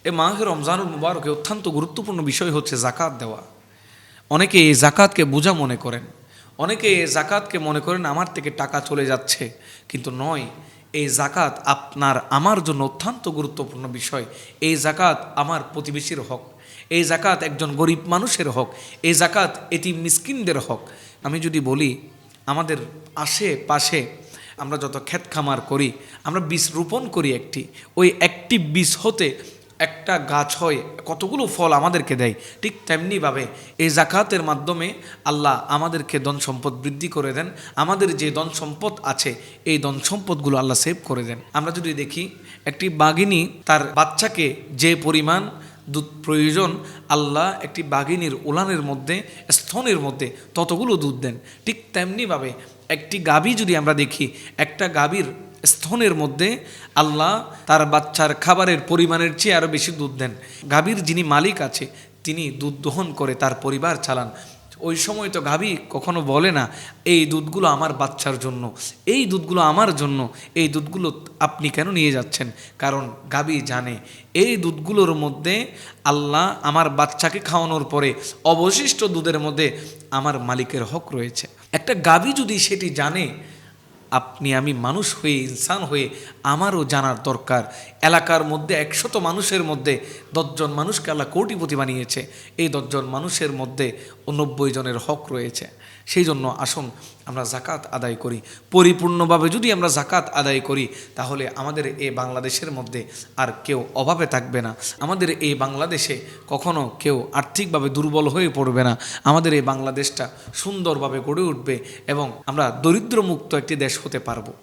এই মাহে রমজানুল মুবারকে অত্যন্ত গুরুত্বপূর্ণ বিষয় হচ্ছে জাকাত দেওয়া। অনেকে এই জাকাতকে বোঝা মনে করেন, অনেকে এই জাকাতকে মনে করেন আমার থেকে টাকা চলে যাচ্ছে, কিন্তু নয়। এই জাকাত আপনার আমার জন্য অত্যন্ত গুরুত্বপূর্ণ বিষয়। এই জাকাত আমার প্রতিবেশীর হক, এই জাকাত একজন গরিব মানুষের হক, এই জাকাত এতিম মিসকিনদের হক। আমি যদি বলি, আমাদের আশেপাশে আমরা যত ক্ষেত খামার করি, আমরা বীজ রোপণ করি ওই একটি বীজ হতে একটা গাছ হয়, কতগুলো ফল আমাদেরকে দেয়। ঠিক তেমনিভাবে এই জাকাতের মাধ্যমে আল্লাহ আমাদেরকে ধন সম্পদ বৃদ্ধি করে দেন। আমাদের যে ধন সম্পদ আছে, এই ধন সম্পদগুলো আল্লাহ সেভ করে দেন। আমরা যদি দেখি, একটি বাঘিনী তার বাচ্চাকে যে পরিমাণ দুধ প্রয়োজন, আল্লাহ একটি বাঘিনীর উলানের মধ্যে, স্তনের মধ্যে ততগুলো দুধ দেন। ঠিক তেমনিভাবে একটি গাভী যদি আমরা দেখি, একটা গাভীর স্তনের মধ্যে আল্লাহ তার বাচ্চার খাবারের পরিমাণের চেয়ে আরও বেশি দুধ দেন। গাভীর যিনি মালিক আছে, তিনি দুধ দহন করে তার পরিবার চালান। ওই সময় তো গাভী কখনো বলে না এই দুধগুলো আমার বাচ্চার জন্য, এই দুধগুলো আমার জন্য, এই দুধগুলো আপনি কেন নিয়ে যাচ্ছেন। কারণ গাভী জানে এই দুধগুলোর মধ্যে আল্লাহ আমার বাচ্চাকে খাওয়ানোর পরে অবশিষ্ট দুধের মধ্যে আমার মালিকের হক রয়েছে। একটা গাভী যদি সেটি জানে, আপনি আমি মানুষ হয়ে, ইনসান হয়ে আমারও জানার দরকার। এলাকার মধ্যে 100 মানুষের মধ্যে 10 জন মানুষকে আল্লাহ কোটিপতি বানিয়েছে। এই 10 জন মানুষের মধ্যে 90 জনের হক রয়েছে। সেই জন্য আসুন আমরা জাকাত আদায় করি। পরিপূর্ণভাবে যদি আমরা জাকাত আদায় করি, তাহলে আমাদের এই বাংলাদেশের মধ্যে আর কেউ অভাবে থাকবে না। আমাদের এই বাংলাদেশে কখনো কেউ আর্থিকভাবে দুর্বল হয়ে পড়বে না। আমাদের এই বাংলাদেশটা সুন্দরভাবে গড়ে উঠবে এবং আমরা দরিদ্রমুক্ত একটি দেশ হতে পারবো।